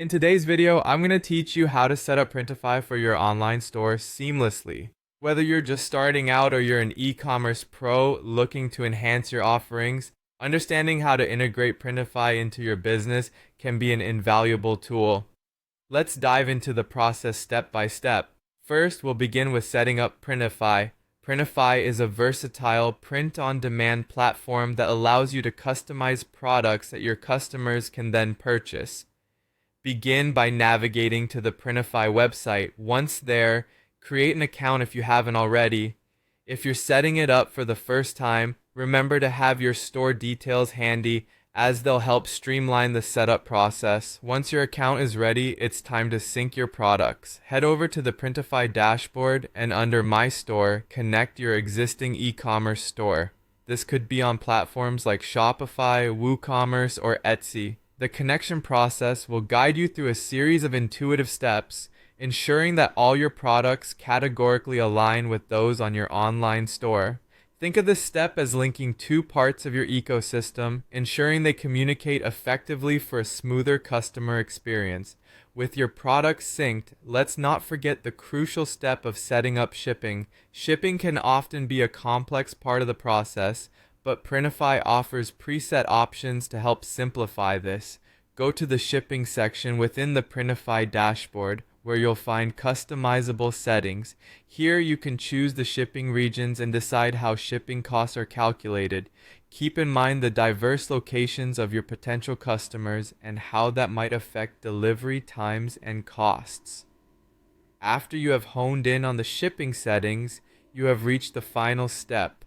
In today's video, I'm going to teach you how to set up Printify for your online store seamlessly. Whether you're just starting out or you're an e-commerce pro looking to enhance your offerings, understanding how to integrate Printify into your business can be an invaluable tool. Let's dive into the process step by step. First, we'll begin with setting up Printify. Printify is a versatile print-on-demand platform that allows you to customize products that your customers can then purchase. Begin by navigating to the Printify website. Once there, create an account if you haven't already. If you're setting it up for the first time, remember to have your store details handy as they'll help streamline the setup process. Once your account is ready, it's time to sync your products. Head over to the Printify dashboard and under My Store, connect your existing e-commerce store. This could be on platforms like Shopify, WooCommerce, or Etsy. The connection process will guide you through a series of intuitive steps, ensuring that all your products categorically align with those on your online store. Think of this step as linking two parts of your ecosystem, ensuring they communicate effectively for a smoother customer experience. With your products synced, let's not forget the crucial step of setting up shipping. Shipping can often be a complex part of the process, but Printify offers preset options to help simplify this. Go to the shipping section within the Printify dashboard, where you'll find customizable settings. Here you can choose the shipping regions and decide how shipping costs are calculated. Keep in mind the diverse locations of your potential customers and how that might affect delivery times and costs. After you have honed in on the shipping settings, you have reached the final step: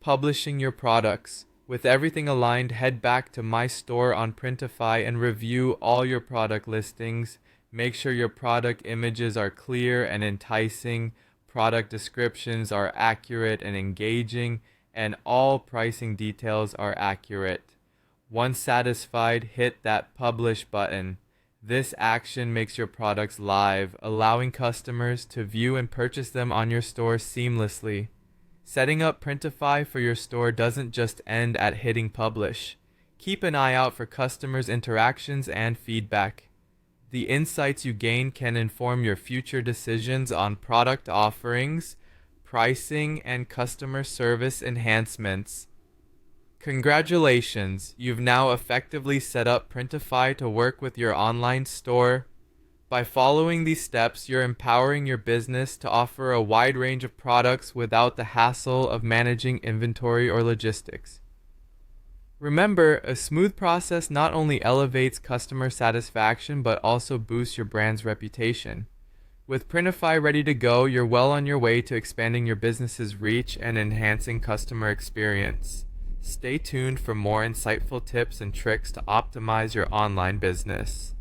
publishing your products. With everything aligned, head back to My Store on Printify and review all your product listings. Make sure your product images are clear and enticing, product descriptions are accurate and engaging, and all pricing details are accurate. Once satisfied, hit that Publish button. This action makes your products live, allowing customers to view and purchase them on your store seamlessly. Setting up Printify for your store doesn't just end at hitting publish. Keep an eye out for customers' interactions and feedback. The insights you gain can inform your future decisions on product offerings, pricing, and customer service enhancements. Congratulations! You've now effectively set up Printify to work with your online store. By following these steps, you're empowering your business to offer a wide range of products without the hassle of managing inventory or logistics. Remember, a smooth process not only elevates customer satisfaction but also boosts your brand's reputation. With Printify ready to go, you're well on your way to expanding your business's reach and enhancing customer experience. Stay tuned for more insightful tips and tricks to optimize your online business.